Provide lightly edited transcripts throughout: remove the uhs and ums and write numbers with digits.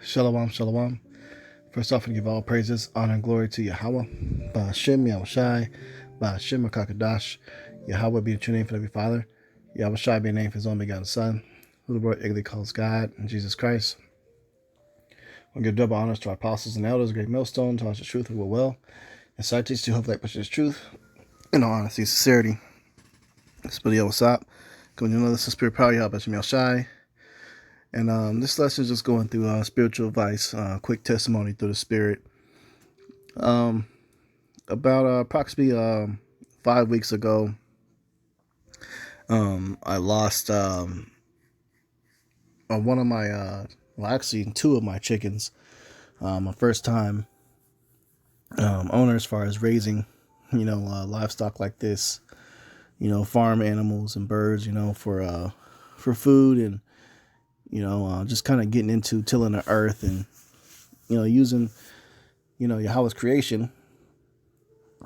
Shalom, shalom. First off, I give all praises, honor, and glory to Yahweh. Ba'ashem Yahushai, Ba'ashem Kakadash. Yahweh be the true name for every father. Yahushai be the name for his only begotten son, who the Lord ignorantly calls God, and Jesus Christ. We'll give double honors to our apostles and elders, great millstone, to us the truth, who will well. And so I teach to hope that pushes truth in all honesty and sincerity. This video, what's up? Coming to another spirit power, Yahweh Yahushai. And this lesson is just going through spiritual advice, quick testimony through the Spirit. About approximately 5 weeks ago, I lost one of my, well, actually two of my chickens. My first time owner as far as raising, livestock like this, farm animals and birds, for food and just kind of getting into tilling the earth and, using, Yahweh's creation,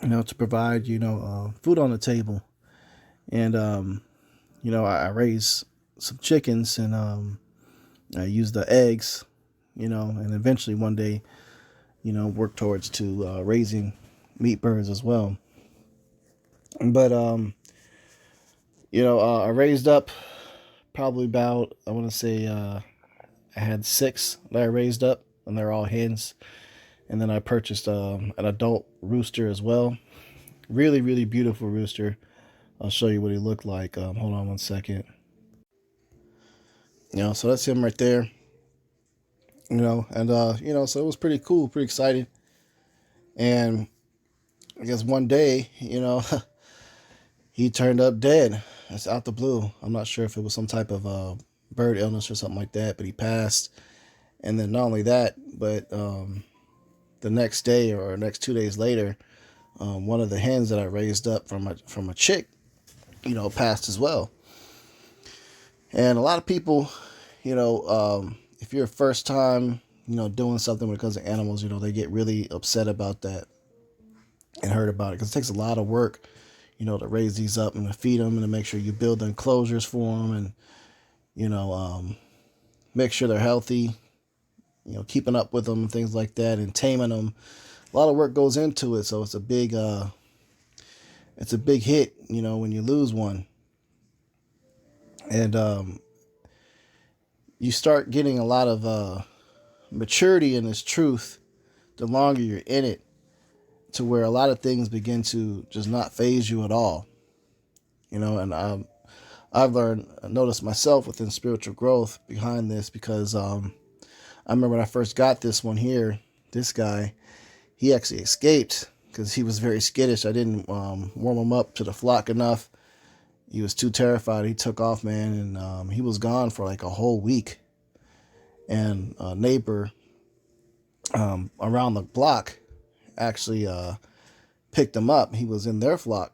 to provide, food on the table. And, I raised some chickens and I used the eggs, and eventually one day, work towards to raising meat birds as well. But, I raised up probably about, I want to say, I had 6 that I raised up, and they're all hens. And then I purchased an adult rooster as well. Really, really beautiful rooster. I'll show you what he looked like. Hold on one second. So that's him right there. So it was pretty cool, pretty exciting. And I guess one day, he turned up dead. It's out the blue. I'm not sure if it was some type of bird illness or something like that, but he passed. And then not only that, but the next day or next 2 days later, one of the hens that I raised up from a chick, passed as well. And a lot of people, if you're first time, doing something when it comes to animals, they get really upset about that and hurt about it because it takes a lot of work, to raise these up and to feed them and to make sure you build the enclosures for them and, make sure they're healthy, keeping up with them and things like that and taming them. A lot of work goes into it. So it's a big hit, when you lose one. And, you start getting a lot of, maturity in this truth the longer you're in it, to where a lot of things begin to just not faze you at all. And I've noticed myself within spiritual growth behind this because I remember when I first got this one here, this guy, he actually escaped because he was very skittish. I didn't warm him up to the flock enough. He was too terrified. He took off, man, and he was gone for like a whole week. And a neighbor around the block actually picked him up. He was in their flock,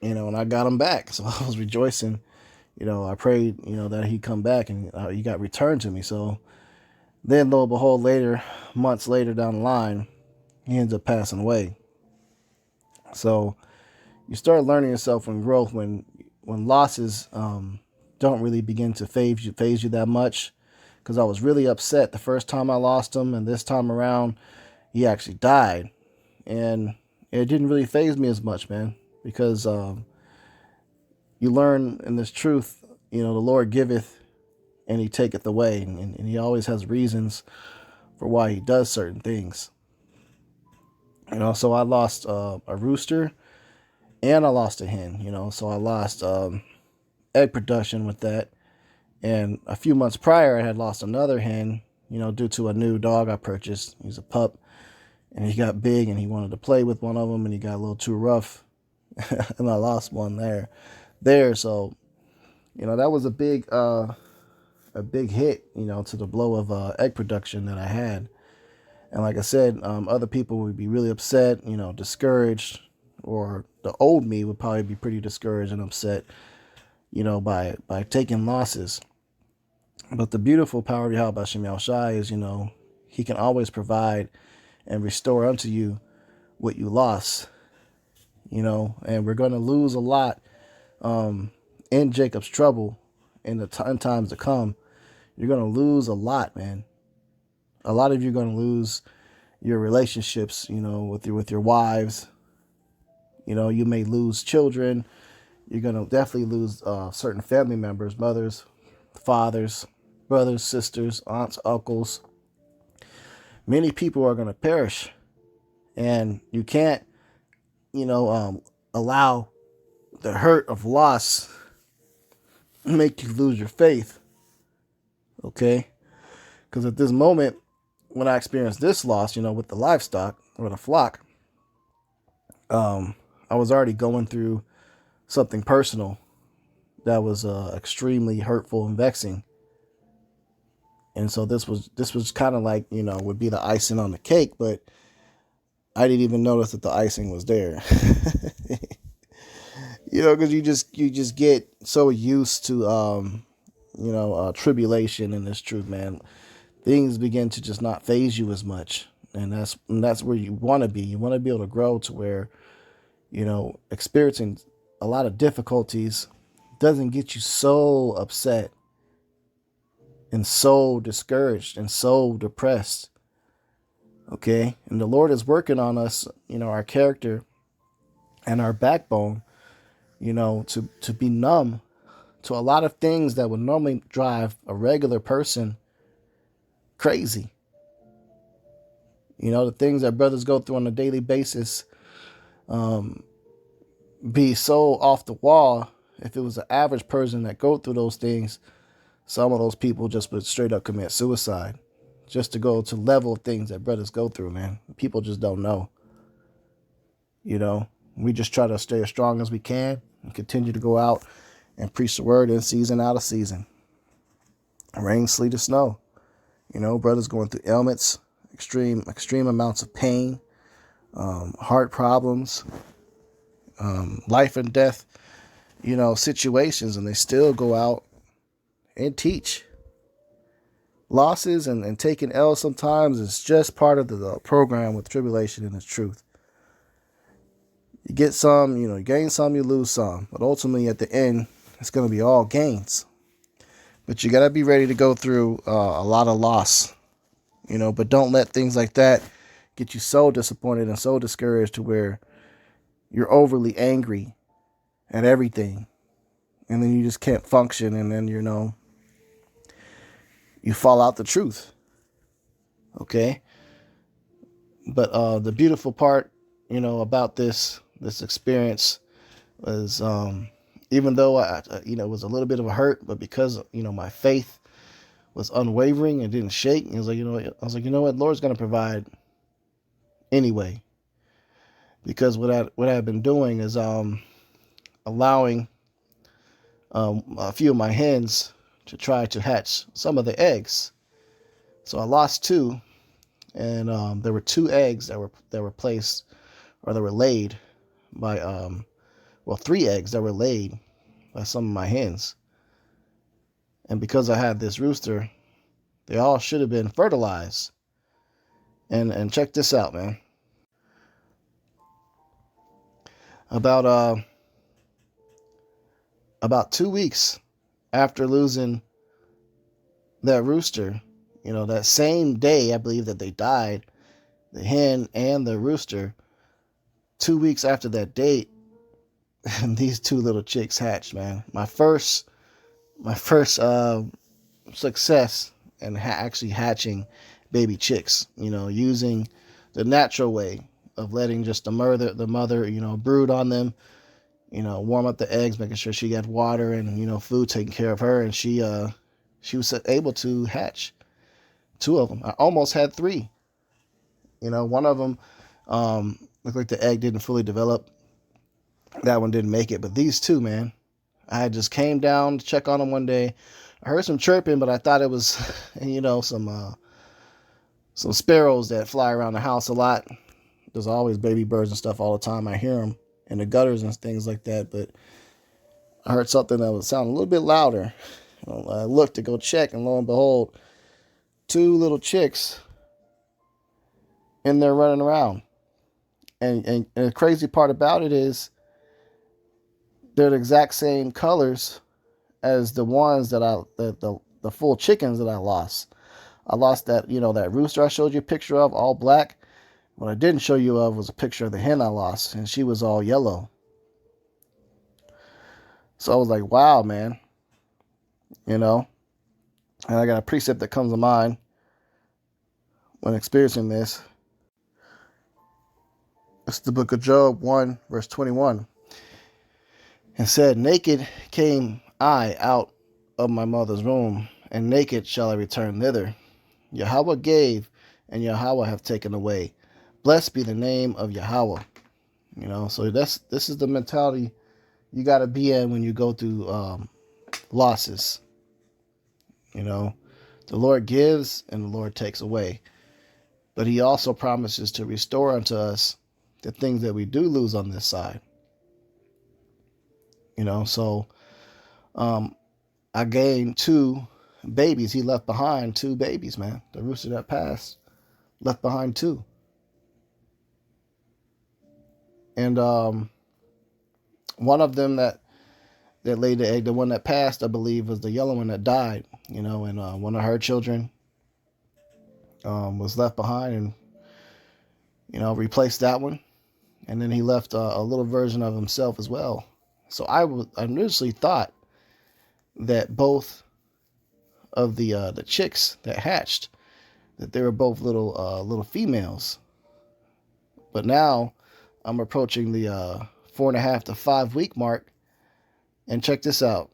and I got him back. So I was rejoicing. I prayed, that he'd come back, and he got returned to me. So then, lo and behold, months later down the line, he ends up passing away. So you start learning yourself in growth when losses don't really begin to phase you that much. Because I was really upset the first time I lost him, and this time around, he actually died. And it didn't really faze me as much, man, because you learn in this truth, the Lord giveth and he taketh away. And he always has reasons for why he does certain things. So I lost a rooster and I lost a hen, so I lost egg production with that. And a few months prior, I had lost another hen, due to a new dog I purchased. He's a pup, and he got big, and he wanted to play with one of them, and he got a little too rough, and I lost one there. So, that was a big hit, to the blow of egg production that I had. And like I said, other people would be really upset, discouraged, or the old me would probably be pretty discouraged and upset, by taking losses. But the beautiful power of Yahweh Yahushai is, he can always provide and restore unto you what you lost, and we're going to lose a lot in Jacob's trouble in the times to come. You're going to lose a lot, man. A lot of you are going to lose your relationships, with your wives. You may lose children. You're going to definitely lose certain family members, mothers, fathers, brothers, sisters, aunts, uncles. Many people are going to perish, and you can't, allow the hurt of loss make you lose your faith. Okay, because at this moment, when I experienced this loss, with the livestock or the flock, I was already going through something personal that was extremely hurtful and vexing. And so this was kind of like, would be the icing on the cake, but I didn't even notice that the icing was there. Because you just get so used to tribulation and this truth, man. Things begin to just not phase you as much, and that's where you want to be. You want to be able to grow to where experiencing a lot of difficulties doesn't get you so upset and so discouraged and so depressed. Okay, and the Lord is working on us, our character and our backbone, to be numb to a lot of things that would normally drive a regular person crazy. The things that brothers go through on a daily basis, be so off the wall. If it was an average person that go through those things, some of those people just would straight up commit suicide just to go to level of things that brothers go through, man. People just don't know. We just try to stay as strong as we can and continue to go out and preach the word in season, out of season. Rain, sleet, or snow. Brothers going through ailments, extreme amounts of pain, heart problems, life and death, situations, and they still go out and teach. Losses and taking L's sometimes is just part of the program with tribulation and the truth. You get some, you gain some, you lose some. But ultimately, at the end, it's going to be all gains. But you got to be ready to go through a lot of loss, but don't let things like that get you so disappointed and so discouraged to where you're overly angry at everything. And then you just can't function. And then, you fall out the truth. Okay. But the beautiful part, about this experience was, even though I it was a little bit of a hurt, but because, my faith was unwavering and didn't shake, I was like, Lord's going to provide anyway. Because what I've been doing is, allowing, a few of my hens to try to hatch some of the eggs. So I lost 2, and there were 2 eggs that were placed, or that were laid by 3 eggs that were laid by some of my hens. And because I had this rooster, they all should have been fertilized. And check this out, man. About 2 weeks after losing that rooster, that same day, I believe that they died, the hen and the rooster. 2 weeks after that date, and these 2 little chicks hatched, man. My first success in actually hatching baby chicks, using the natural way of letting just the mother, brood on them, warm up the eggs, making sure she got water and, food taking care of her. And she was able to hatch 2 of them. I almost had 3. One of them looked like the egg didn't fully develop. That one didn't make it. But these 2, man, I just came down to check on them one day. I heard some chirping, but I thought it was, some sparrows that fly around the house a lot. There's always baby birds and stuff all the time. I hear them in the gutters and things like that. But I heard something that would sound a little bit louder. I looked to go check, and lo and behold, 2 little chicks in there running around. And the crazy part about it is they're the exact same colors as the ones that the full chickens that I lost. I lost that, that rooster I showed you a picture of, all black. What I didn't show you of was a picture of the hen I lost, and she was all yellow. So I was like, wow, man. And I got a precept that comes to mind when experiencing this. It's the book of Job 1, verse 21. And said, naked came I out of my mother's womb, and naked shall I return thither. Yahweh gave, and Yahweh hath taken away. Blessed be the name of Yahweh. So this is the mentality you got to be in when you go through losses. The Lord gives and the Lord takes away. But he also promises to restore unto us the things that we do lose on this side. So I gained 2 babies. He left behind 2 babies, man. The rooster that passed left behind 2. And one of them that laid the egg, the one that passed, I believe, was the yellow one that died. And one of her children was left behind and, replaced that one. And then he left a little version of himself as well. So I initially thought that both of the chicks that hatched, that they were both little females. But now I'm approaching the 4.5 to 5 week mark, and check this out.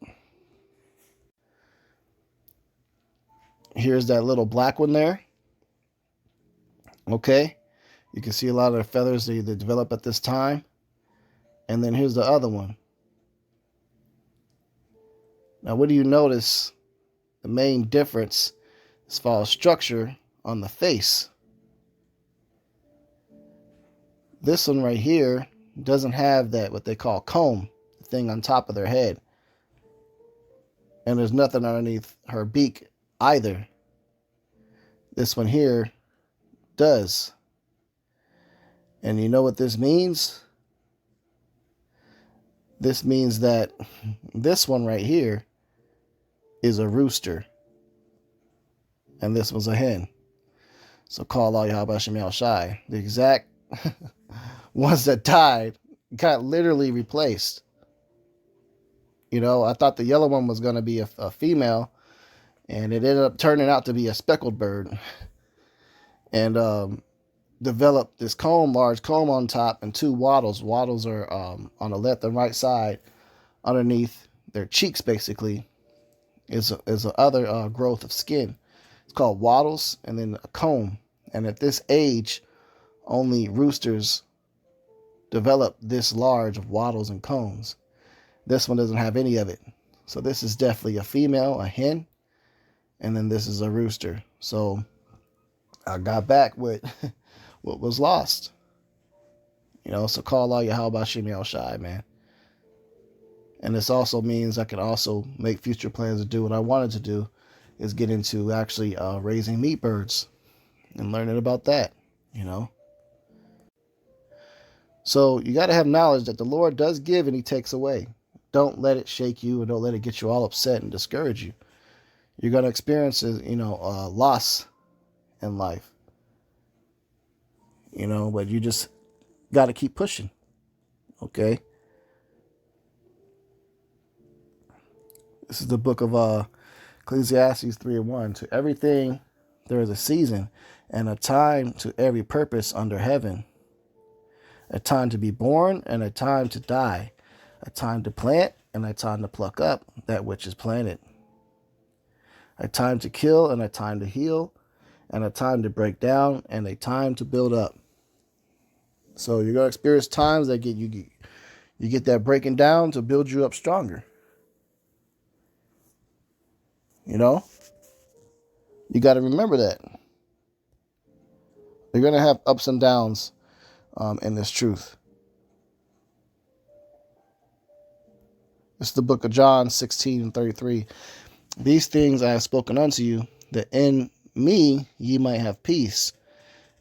Here's that little black one there. Okay, you can see a lot of the feathers they develop at this time. And then here's the other one. Now, what do you notice? The main difference as far as structure on the face. This one right here doesn't have that, what they call comb, the thing on top of their head. And there's nothing underneath her beak either. This one here does. And you know what this means? This means that this one right here is a rooster. And this was a hen. So call all Yahweh Shem Shai. The exact ones that died got literally replaced. I thought the yellow one was going to be a female, and it ended up turning out to be a speckled bird. And developed this large comb on top, and 2 wattles. Wattles are on the left and right side, underneath their cheeks. Basically, is a other growth of skin. It's called wattles, and then a comb. And at this age, only roosters develop this large of wattles and combs. This one doesn't have any of it. So this is definitely a female, a hen, and then this is a rooster. So I got back with what was lost. So call all Yahweh Shem Shai, man. And this also means I can also make future plans to do what I wanted to do, is get into actually raising meat birds and learning about that, So you got to have knowledge that the Lord does give and he takes away. Don't let it shake you, and don't let it get you all upset and discourage you. You're going to experience, loss in life. But you just got to keep pushing. Okay? This is the book of Ecclesiastes 3:1. To everything there is a season, and a time to every purpose under heaven. A time to be born, and a time to die. A time to plant, and a time to pluck up that which is planted. A time to kill, and a time to heal. And a time to break down, and a time to build up. So you're going to experience times that you get that breaking down to build you up stronger. You got to remember that. You're going to have ups and downs in this truth. This is the book of John 16:33. These things I have spoken unto you, that in me ye might have peace.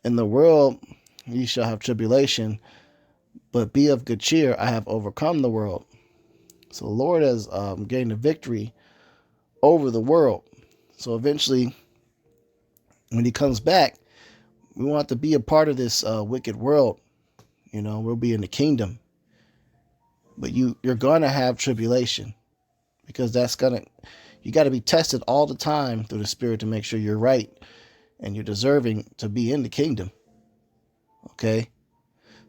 In the world ye shall have tribulation, but be of good cheer, I have overcome the world. So the Lord has gained a victory over the world. So eventually When he comes back, we want to be a part of this wicked world. We'll be in the kingdom. But you're going to have tribulation, because you got to be tested all the time through the Spirit to make sure you're right and you're deserving to be in the kingdom. Okay?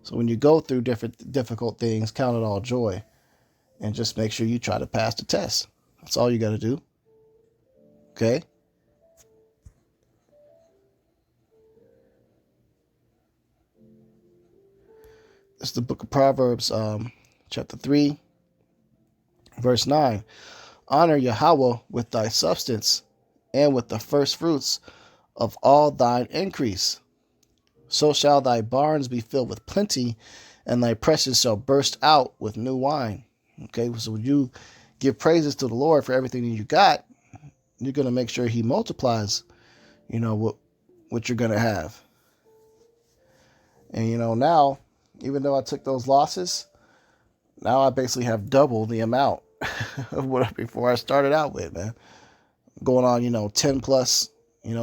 So when you go through different difficult things, count it all joy and just make sure you try to pass the test. That's all you got to do. Okay? It's the book of Proverbs, chapter 3, verse 9. Honor Yahweh with thy substance and with the first fruits of all thine increase. So shall thy barns be filled with plenty, and thy presses shall burst out with new wine. Okay, so when you give praises to the Lord for everything that you got, you're going to make sure he multiplies, what you're going to have. And, now, even though I took those losses, now I basically have double the amount of what before I started out with, man. Going on, 10 plus,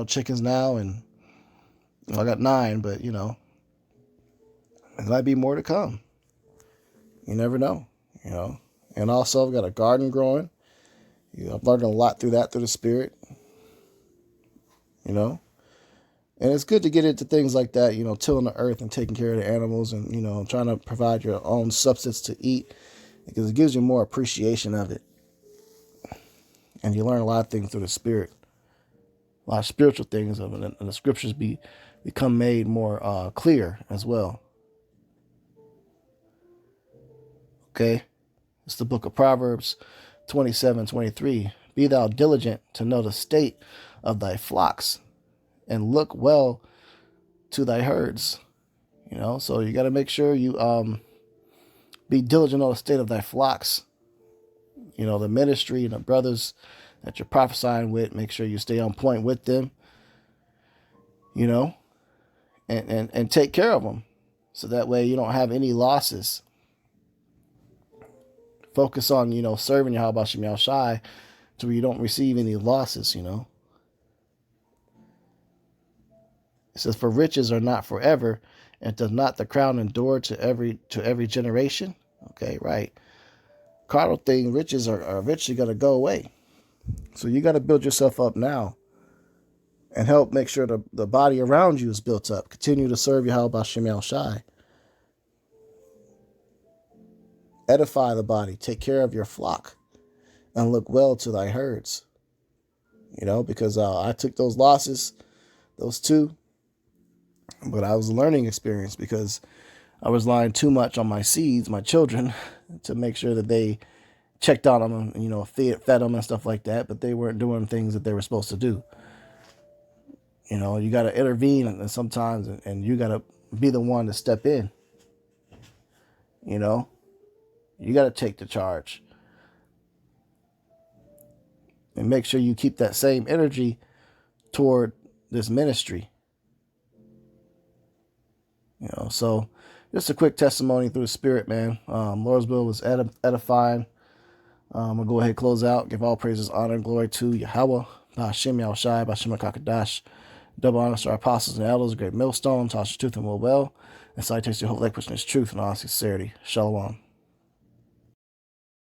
chickens now, and I got 9, but, there might be more to come. You never know, And also, I've got a garden growing. I've learned a lot through the Spirit, And it's good to get into things like that, tilling the earth and taking care of the animals and, trying to provide your own substance to eat, because it gives you more appreciation of it. And you learn a lot of things through the Spirit. A lot of spiritual things of it, and the scriptures become made more clear as well. Okay, it's the book of Proverbs 27:23. Be thou diligent to know the state of thy flocks, and look well to thy herds. So you got to make sure you be diligent on the state of thy flocks. The ministry and the brothers that you're prophesying with, make sure you stay on point with them, and take care of them. So that way you don't have any losses. Focus on, serving Yahweh Bashem Yahushai to where you don't receive any losses, It says, for riches are not forever, and does not the crown endure to every generation? Okay, right. Carnal riches are eventually going to go away. So you got to build yourself up now and help make sure the body around you is built up. Continue to serve Yahweh Bashem Yahushai. Edify the body. Take care of your flock. And look well to thy herds. Because I took those losses, those 2. But I was a learning experience, because I was relying too much on my seeds, my children, to make sure that they checked on them and, fed them and stuff like that. But they weren't doing things that they were supposed to do. You got to intervene and sometimes, and you got to be the one to step in. You got to take the charge. And make sure you keep that same energy toward this ministry. So just a quick testimony through the Spirit, man. Lord's will was edifying. I'm going to go ahead and close out. Give all praises, honor, and glory to Yahweh, Ba'ashem Yahushai, Ba'ashem HaKadosh. Double honors to our apostles and elders, great millstone, toss your truth and will well. And salutations to hope, like, pushing his truth and all sincerity. Shalom.